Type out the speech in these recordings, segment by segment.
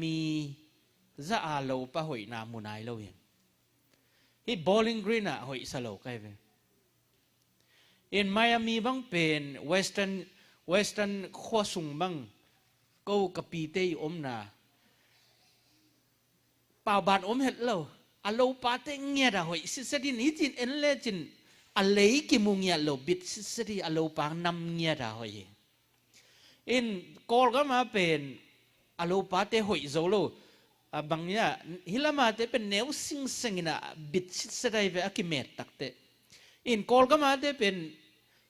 มีจะอาโลปะหอยนามุนายโลเองฮิบอลลิงกรีนอะหอยสโลกไอ้เว้อินไมอามีบังเป็นเวสเทิร์นข้อสุงบังกูกับปีเตยอมนาป่าวบานอมเห็ดโลอาโลปาเตงเงียดอะหอยสิสดินฮิจินเอ็นเลจินอาเลกิมุงเงียโลบิดสิสดิอาโลปางนำเงียดอะหอยอินกอลก็มาเป็นอาโลปาเตหอยโซโลบางเนี่ยฮิลามาเตเป็นแนวสิงสิงนะบิดสิสดิเวอกิเมตตักเตอินกอลก็มาเตเป็น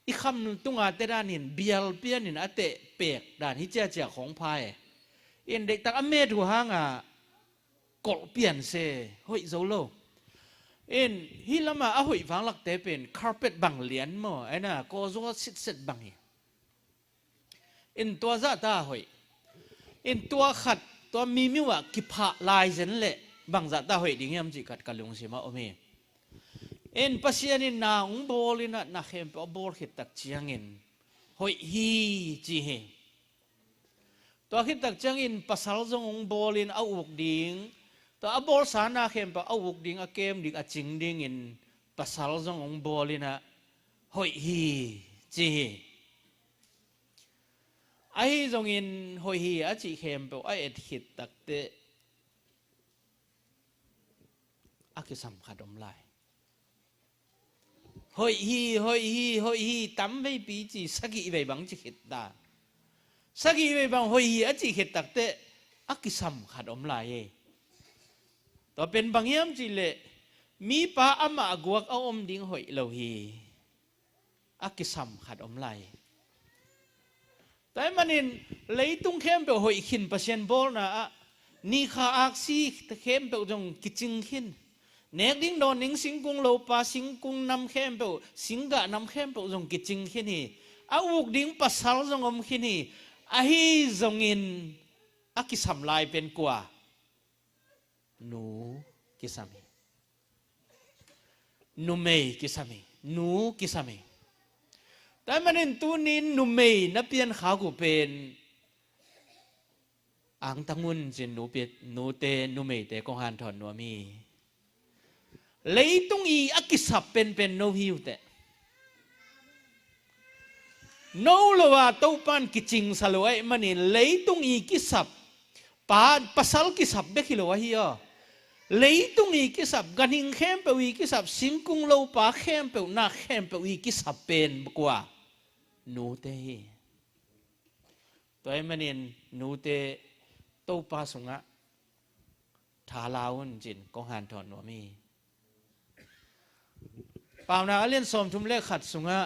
อีคำนึงตุงอาเตด้านินเบียลเปียนินอาเตเปกด้านฮิเจเจของพายอินเด็กตักอเมดูหางากอลเปียนเซหอยโซโลอินฮิลามาหอยฟังหลักเตเป็นคาร์เปตบังเลียนมั้งไอ้น่ะก็โซสิบังอินตัวซาตาหอยอินตัวขัดตัวมีมิวะกิพะลายเซนเละบางซาตาหอยดิ่งยามจิกัดกัลงสิมาโอเมอินปัสยานินนาอุงบอลินะนักเฮมเปอบอลขิดตักเชียงอินหอยฮีจีเฮตัวขิดตักเชียงอินปัสสาวะอุงบอลินเอาอุกดิ่งตัวอบอลสานาเฮมเปเอาอุกดิ่งอาเกมดิ่งอาจิงดิ่งอินปัสสาวะอุงบอลินะหอยฮีจีเฮไอ้ตรงอินหอยฮีอาจิเฮมเปไอ้เอ็ดขิดตักเตอากิสัมขัดอมไลหอยฮีตั้มไปปีจีสกีไปบังจิขิดตาสกีไปบังหอยฮีอาจิขิดตักเตอากิสัมขัดอมไลต่อเป็นบางยามจิเลมีป้าอามาอวกเอาอมดิ่งหอยเหลาฮีอากิสัมขัดอมไลแต่มันอินเลยตุ้งเข้มเปหอยขินเปอร์เซ็นต์บอลนะนี่ข้าอักซีเข้มเปจงกิจิงขินเนกดิ้งโดนนิงสิงกุงโลปาสิงกุงนำเข้มเปสิงกะนำเข้มเปจงกิจิงขินีอาวุกดิ้งปัสสาวะจงอมขินีอาฮีจงอินอากิสัมลายเป็นกว่าหนูกิสามีนูเมย์กิสามีหนูกิสามีแต่มันอินตัวนี้นูเมย์นับเพียนขากูเป็นอังตังุนจินนูเปียนูเตนูเมย์เตกงหันถอนนัวมีเลยตรงอีอักิสับเป็นโนฮิวเตโนลว่าตัวปันกิจิงสลวยมันอินเลยตรงอีกิสับปาปัสสาวะกิสับเบกิโลวะฮิโอเลยตรงอีกิสับกันหิงเข้มเปวีกิสับสิงกุงโลปาเข้มเปวนักเข้มเปวีกิสับเป็นกว่านูเตตัวมันอินนูเตตัวปาสุงะทาลาวนจินกงหันถอนนัวมีป่าวนาเลียนสมทุมเลขขัดสุงะ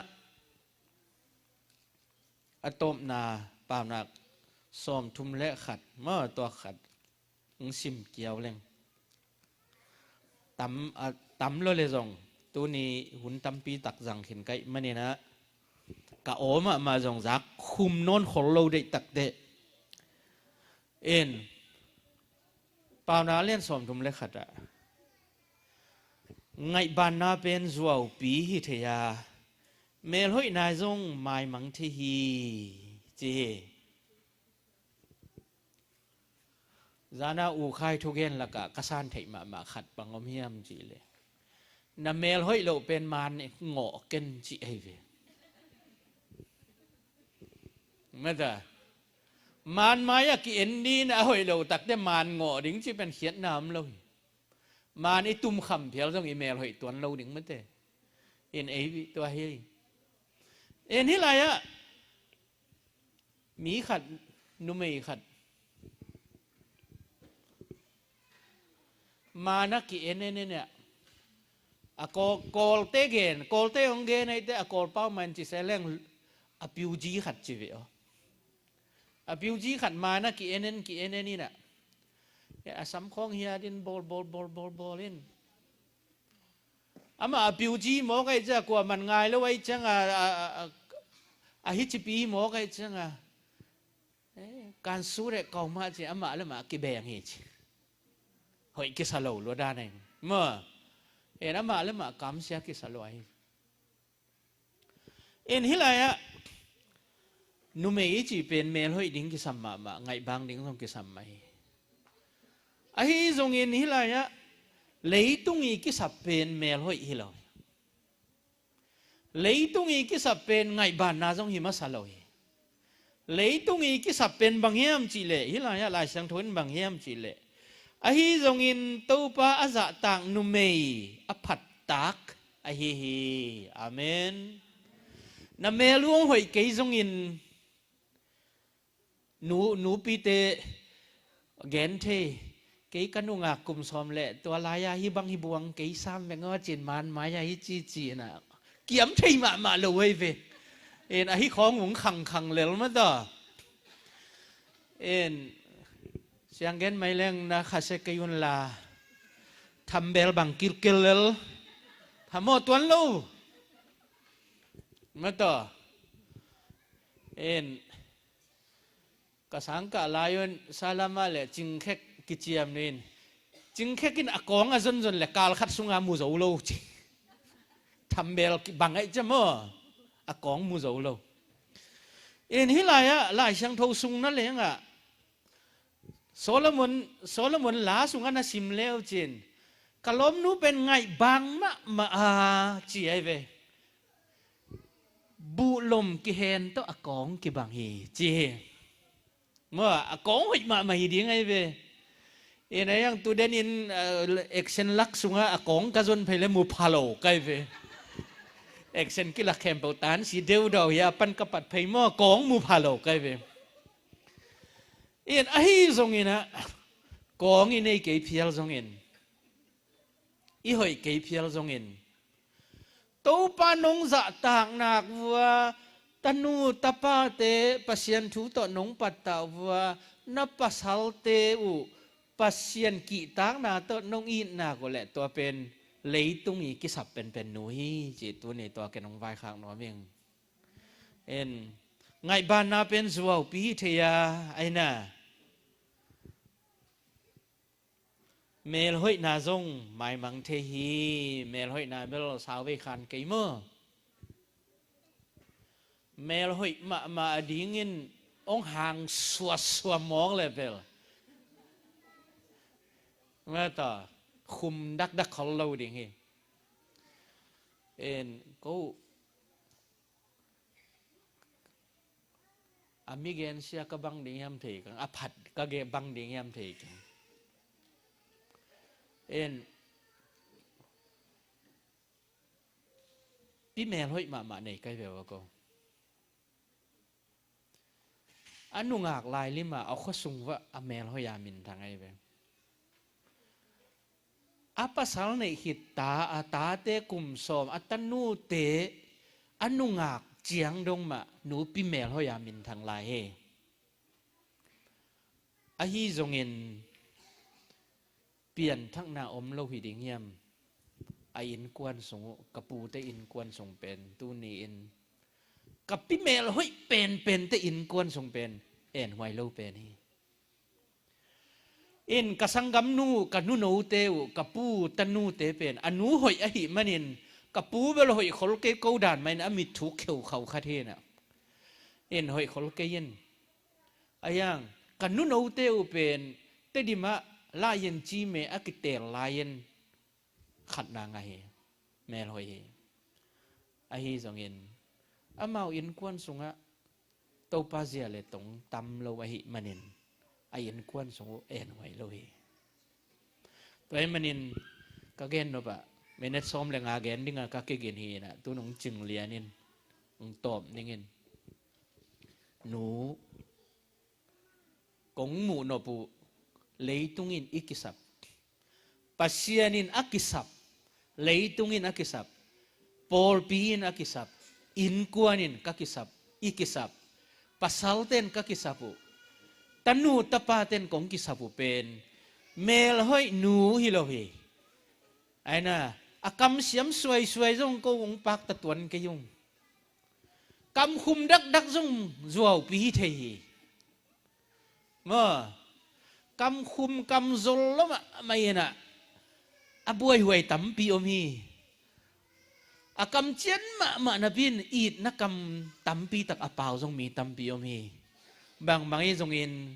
อตมนาป่าวนาสมทุมเลขขัดเมื่อตัวขัดซิมเกียวเล่งตำเลยจงตัวนี้หุ่นตำปีตักจังเห็นไก่มันนี่นะกะโอมาจงจักคุมโน่นของเราได้ตักเดเอ็นป่าวนาเลียนสมทุมเลขขัดอะไงบ้านนาเป็นจวบปีฮิเทียเมลหอยนายจงไม่มังทีฮีจีจานาอูไข่ทุกเย็นละกะกษันเถมาขัดปังอมเฮียมจีเลยน้าเมลหอยเราเป็นมันงอเกินจีเอเวเมื่อแต่มันมาอยากกินดีนะหอยเราตักได้มันงอดิ้งจีเป็นเขียนน้ำเลยมาในตุ้มคำเพียวต้องอีเมลหอยตัวเราดึงมันเตเอ็นเอวีตัวเฮยเอ็นที่ไรอะมีขัดนุ่มไม่ขัดมานักกิเอ็นเนี่ยอะกอลเตเกนกอลเตองเกนไอเตอะกอลเป้ามันจิเซเลงอะพิวจีขัดจีเวออะพิวจีขัดมานักกิเอ็นนี่น่ะอาสัมของเฮียดินบอลอินอามาบิวจีหมอไก่จะกว่ามันง่ายแล้วไว้จังฮิจิปีหมอไก่จังการสู้เรื่องเก่ามาจีอามาแล้วมากี่แบงเหตุเฮ้ยกิสโลล้วนด้านไหนเมื่ออามาแล้วมากำเสียกิสโลเอ็นฮิลายะนุ่มเอจีเป็นเมลเฮ้ยดิ้งกิสัมมาไงบางดิ้งต้องกิสัมมา ahi zong in hilaya leitung i ki sapen mel hoi hilo leitung i ki sapen ngai ban na zong hi masaloi leitung i ki sapen banghiam chi le hilaya lai sang thon banghiam chi le ahi zong in topa aza tang nu mei aphat tak ahi hi amen na meluong hoi ke zong in nu pi te gen the cái canu ngạc cùng xóm lệ tua laya hi băng hi buông cái sam về ngõ trên man mái hi chi chi nè kiếm thấy mà lâu hay về en hi khó ngủng khăng khăng lel mà đó en siang gen mai leng na khase kayun la tham bel bang kil kil lel tham mo tuan lâu mà đó en kasang ka layon salama le ching khek kichiam nin ching khekin akong a zon zon le kal khat sunga mu zo lo chi thambel bang ai chamo akong mu zo lo in hilaya lai sang tho sung na lenga Solomon la sunga na sim leo chin kalom nu ben ngai bang ma a chi ai ve bu lom ki hen to akong ki bang hi chi mà akong hoi ma hi ding ai ve in ayang tu den in action lak sunga akong kazon phele mu phalo kai ve action kila kempel tan si deu do ya pan kapat phei mo kong mu phalo kai ve in ahi zong ina kong in ei ke phial zong in i hoi ke phial zong in to pa nong za tak nak wa tanu tapa te pasien thu to nong pat ta wa na pasal te u pasien ki tak na to nong in na ko le to pen leitung i ki sap pen nu hi chi tu ni to ke nong vai khang no meng en ngai ban na pen zuaw pi theya aina mel hoi na zong mai mang the hi mel hoi na bel saw ve khan ke mo mel hoi ma ding in ong hang swa mong le bel mà ta khum đắc khó lâu đi nghe en cô amigen sia ka bang ding yam thei kang aphat ka ge bang ding yam thei kang en pi mel hoi ma nei kai ve wa ko anu ngak lai lima au kho sung wa amel hoi ya min thang ai ve apa sal nei hit ta ata te kum som atanu te anu ngak chiang dong ma nu pi mel hoya min thang lai he a hi zong in pian thang na om lo hi ding yam a in kwan song kapu te in kwan song pen tu ni in kapi mel hoi pen te in kwan song pen en hwai lo pen hi in kasangam nu kanu no te kapu tanu te pen anu hoi a hi manin kapu bel hoi khol ke ko dan mai na mi thu kheu khau kha the na in hoi khol ke yin ayang kanu no te pen te di ma la yen chi me akitel la yen khat na nga he mel hoi he a hi zong in amau in kwan sunga to pa zia le tong tam lo a hi manin ayin kwan song en hoi lo hi toy manin ka gen no ba menet som le nga gen dinga ka ke gen hi na tu nong ching lianin ong top ningin nu kong mu no pu leitungin ikisap pasianin akisap leitungin akisap polpiin akisap inkuanin kakisap ikisap pasalten kakisapu tanu tapaten kong kisapu pen mel hoi nu hilohi aina akam siam suai jong ko ong pak tatuan ke yung kam khum dak jong zuaw pi thei ma kam khum kam zol lo mai na abuai huai tam pi om hi akam chen ma na bin it na kam tam pi tak apau jong mi tam pi om hi bang mangi zong in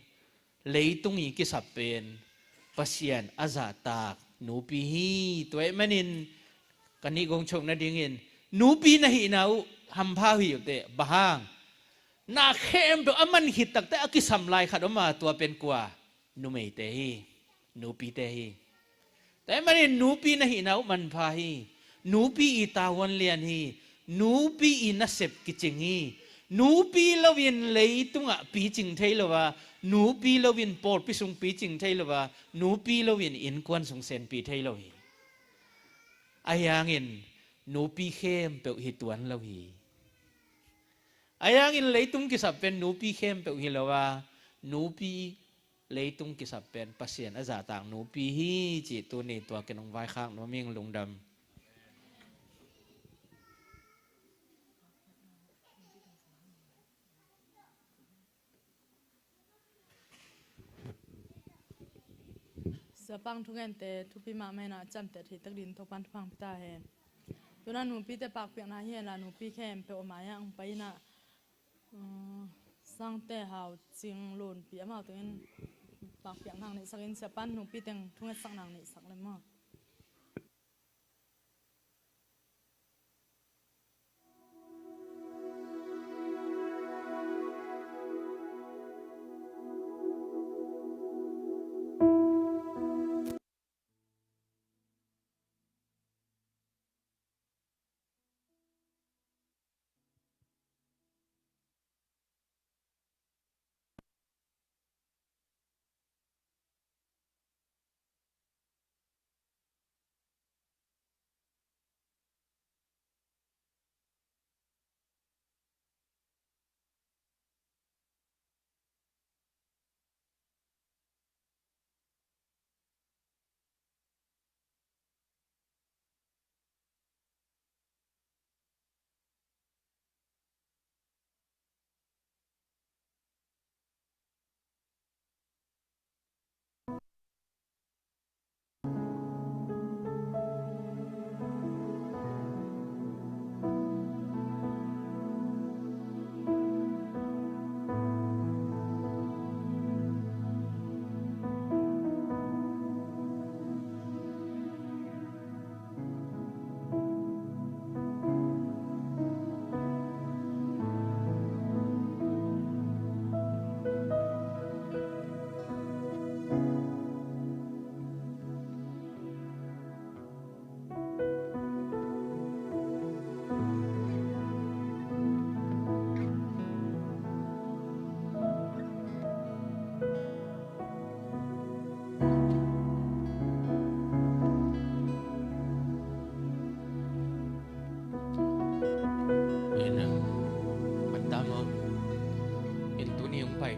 leitung i ki sap pen ปัสยานอาซาตากนูปีฮีตัวมันนินกันนี้กงชงนาดิ่งอินนูปีนะฮีนาหัมพาหิวเตะบางนาเข้มตัวมันหิตตักแต่อกิสัมลายขัดออกมาตัวเป็นกว่านูไม่เตฮีนูปีเตฮีแต่มันนินนูปีนะฮีนามันพาฮีนูปีอีตาวันเลียนฮีนูปีอีนัสเซบกิจิงฮีนูปีลวินเลยตุงอ่ะปีจิงเทลว่านูปีลวินปอดพิสุงปีจิงเทลว่านูปีลวินอินกวนสงเซนปีเทลวีอายังอินนูปีเข้มเปหิตวนลวีอายังอินเลยตุงกิสับเป็นนูปีเข้มเปหิลว่านูปีเลยตุงกิสับเป็นปัสยานอาจาต่างนูปีฮีจิตัวนี้ตัวกันองไว้ข้างน้องเมียงลงดำสปังทุกเงินเตทุพิมาไม่น่าจำแต่ที่ตักดินทุกปันทุกพังพิตาเฮตัวนั้นหนูปีแต่ปากเปียกนาเฮียนะหนูปีแค่เปอมายังไปน่ะสร้างแต่หาวจริงหล่นปีมาตัวนั้นปากเปียกนางนี่สักอินสปันหนูปีแต่งทุกเงินสักนางนี่สักเลยมาก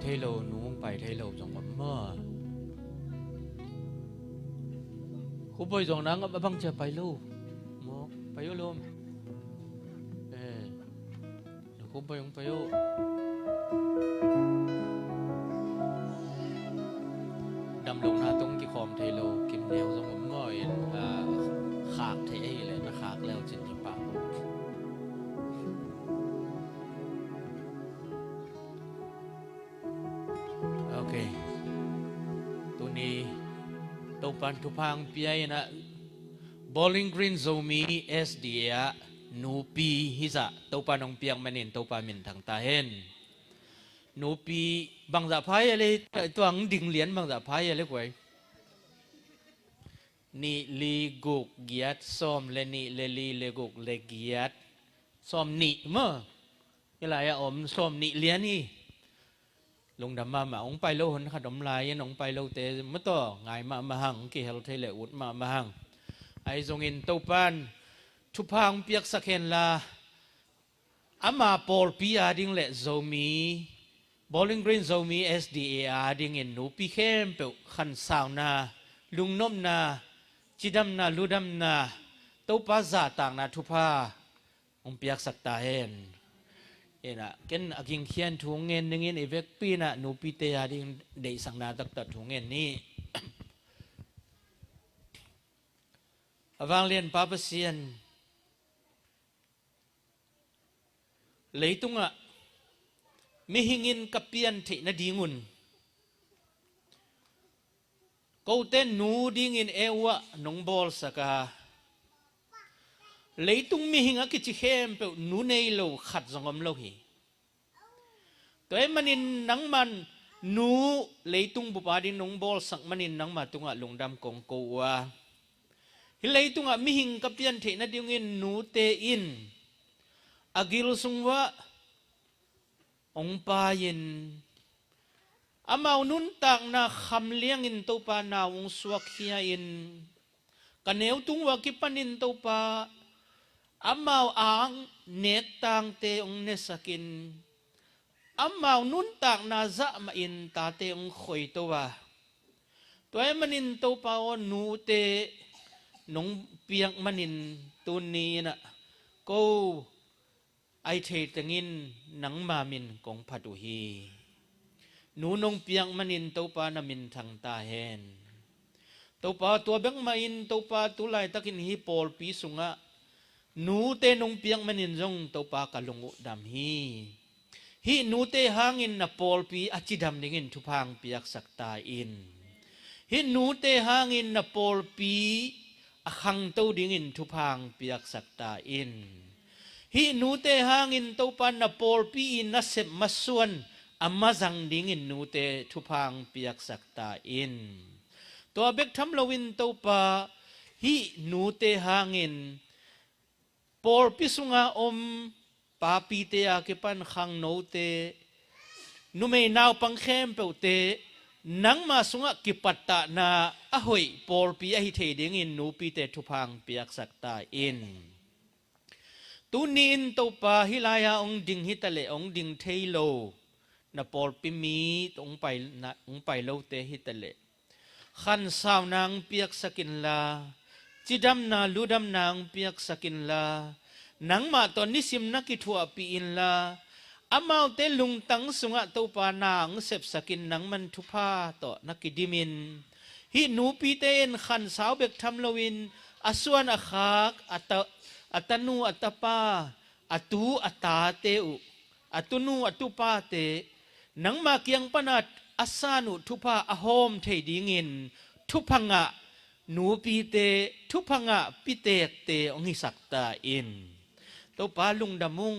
ไทยเราหนูไปไทยเราจังหวัดมาคุณไปตรงนั้นก็บังจะไปลูกมอไปโยลมคุณไปยังไปโยดำลงหน้าตรงกี่คอมไทยเรากินแนวจังหวัดมาขากไทยเลยนะขากแล้วจินที่ปากโอเคตัวนี้ตัวปันทุพังเปียนะ Bowling Green Zomi SDA นูปีฮิซะตัวปันองเปียงมันเห็นตัวปันมินทางตาเห็นนูปีบางจะพายอะไรตัวอังดิ่งเหรียญบางจะพายอะไรกว่านี่ลีกุกเกียรติซ้อมเลนี่เลลีเลกุกเลเกียรติซ้อมนี่มั้งอะไรอะอมซ้อมนี่เหรียญนี่ลงดำมาองไปโลหันขดมลายยันองไปโลเตมต่อไงมาหังกี่เฮลเทเลอุดมาหังไอทรงอินตัวปันทุพังเปียกสักเห็นละอามาปอลปีอาดิงเลโซมี Bowling Green Zomi SDA อาดิงอินนูปีเข้มเปขันสาวนาลุงนมนาจิดำนาลูดำนาตัวป้าจ่าต่างนาทุพาองเปียกสักตาเห็นนะเกินอากิงเขียนถุงเงินนึงเงินเอเวกปีน่ะนูปีเตอาดิงเดสังนาตักตัดถุงเงินนี้วางเรียนปาปเซียนเลยตุงอ่ะมีหิงินกับเปียนที่นาดีงุนก กูเต้นนูดิ้งอินเอวะนงบอลสักาเลยตุงมีหิงกิจเข้มเปนูเนยโลขัดสงมโลหีตัวเอ็มันินนังมันนูเลยตุงบุปผาดินงบอลสักมันินนังมาตุงะลงดำกงกูวะฮิเลยตุงะมีหิงกับยันเทนดิงอินนูเตอินอากิลสุงวะองปายินอามาอุนุนตักนาคำเลี้ยงอินตัวปานาองสวกเฮียอินกันเนวตุงวะกิปันินตัวปาอามาอ่างเนตตังเตองเนสกินอามาอุนุนตักนาจะมาอินตาเตองคอยตัวตัวมันอินตัวปาอนูเตนงเปียกมันอินตัวนี้นะกูไอเทตังินหนังมามินกงพัดุฮีนูนงเปียงมันินตัวปานามินทางตาเฮนตัวปาตัวเบงมาอินตัวปาตุไลตักินฮีปอลปีสุงะนูเตนงเปียงมันินจงตัวปากะลงอุดำฮีนูเตหางอินนะปอลปีอจิดำดิ่งอินทุพังเปียกสักตาอินฮีนูเตหางอินนะปอลปีอขังตัวดิ่งอินทุพังเปียกสักตาอินฮีนูเตหางอินตัวปานะปอลปีอินนัสเซมมัสวนอามาจังดิ่งอินนูเตทุพังเปียกสักตาอินตัวเบกทำลวินตัวปาฮีนูเตหางอินปอลปิสุงาปาปีเตอาเกปันขังโนเตนูไม่นาวปังเข้มเปวเตนังมาสุงะกิปัตตานาอหอยปอลปีอหิเทดิ่งอินนูปีเตทุพังเปียกสักตาอินตูนินตัวปาฮิลายาองดิงฮิตะเลองดิงเทโลนะปอลปิมีองไปโลเตฮิตะเลขันสาวนางเปียกสกินลาจิดำนาลูดำนางเปียกสกินลานังมาตอนนิสิมนักิทัวปีอินลาอามาเตลุงตังสุงะตัวปานางเสพสกินนังมันทุพาต่อนักิดิมินฮินูปีเตนขันสาวเบกทำลวินอสวนอาคากอัตนูอัตปาอัตูอัตาเตอุอัตุนูอัตุปาเตนังมาเกียงปนัดอัสานุทุพาอโฮมเทดิงินทุพังะนูปีเตทุพังะปิเตเตองหิสักตาอินตัวปาลุงดามุง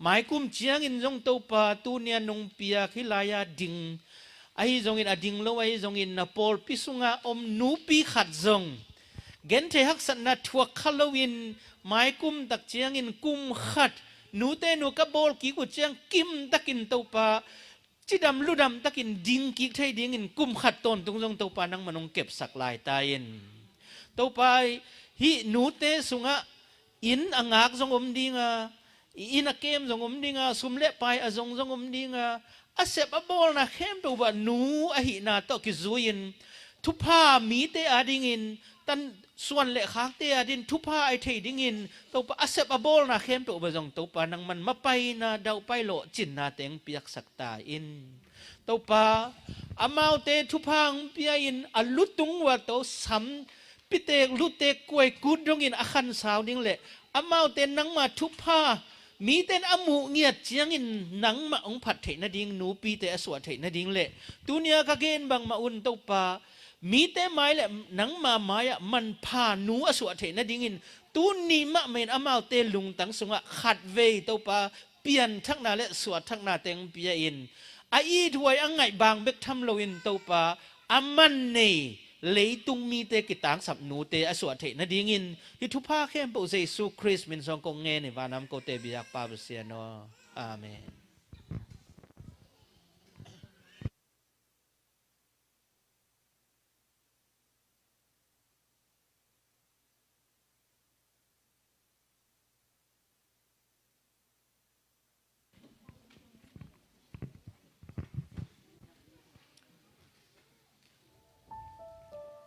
หมายกุมเจียงอินจงตัวปาตูเนียนงเปียขิลายาดิงไอจงอินอดิงโลไอจงอินนาปอลปิสุงะนูปีขัดจงเกนเทฮักสันนัทวคาลวินหมายกุมตักเจียงอินกุมขัดนูเตนูกับบอลกีกุเจียงกิมตักินตัวปาจิดำลุดำตักินดิงกิไทยดิงอินกุมขัดตนตรงจงตัวปานังมันงเก็บสักลายตายอินตัวปาฮินูเตสุงะอินอ่างากจงดิงาอินอาเกมจงดิงาสุมเละไปอจงดิงาอาเสบอบอลนะเข้มตัวว่านูอหินาตอกิจุยินทุพามีเตอาดิงินตันส่วนเละค้างเตอาดินทุพาไอเทดิงินตัวอาเสบอบอลนะเข้มตัวว่าจงตัวปานังมันมาไปนะดาวไปโลจินนาเตงเปียกสักตาอินตัวปาอามาเตทุพังเปียอินอลุตุงว่าตัวซ้ำปิเตลุเตกวยกุดดงอินอาคันสาวดิ้งเละอามาเตนังมาทุพามีเต้นอมูเงียดเจียงอินหนังมาองผัดเถนดิงนูปีเตอสวดเถนดิงเละตัวเนียกะเกนบังมาอุนตัวปามีเต้ไม้เละหนังมาไม้อะมันพานูอสวดเถนดิงอินตัวนี้มะเมนอามาเตลุงตังสงะขัดเวตัวปาเปลี่ยนทั้งนาและสวดทั้งนาเตงเปียอินไอถวยอังไงบางเบกทำโลอินตัวปาอามันเนเลยตุงมีเตกิตังสับนูเตอสวดเถนดิงินที่ทุพาเข้มปุเซซูคริสมินซองกงเงในวานามโกเตบิยักปาบุเซียโนอาเมน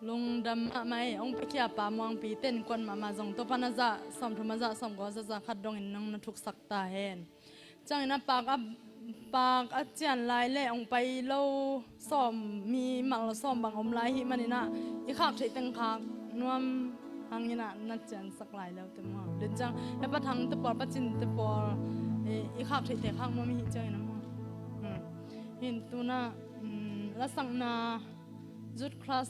ลุงดำไม่องไปเขียป่ามองปีเต้นกวนมาจงตัวปนจะสมธรรมจะสมก็จะขัดดงอินนังทุกสักตาเห็นจังนั้นปากอาจารย์ลายเล่องไปเล่าสมมีหมักละสมบางอมลายหิมันนี่นะอีข้าวใช้ตังคางนวมทางนี้นะนัดเจนสักลายแล้วเต็มหัวเดินจังแล้วปะทังตะปอปะจินตะปออีข้าวใช้แต่ข้างมันมีหิจังนะมั้งเห็นตัวน่ะแล้วสั่งนาจุดคลาส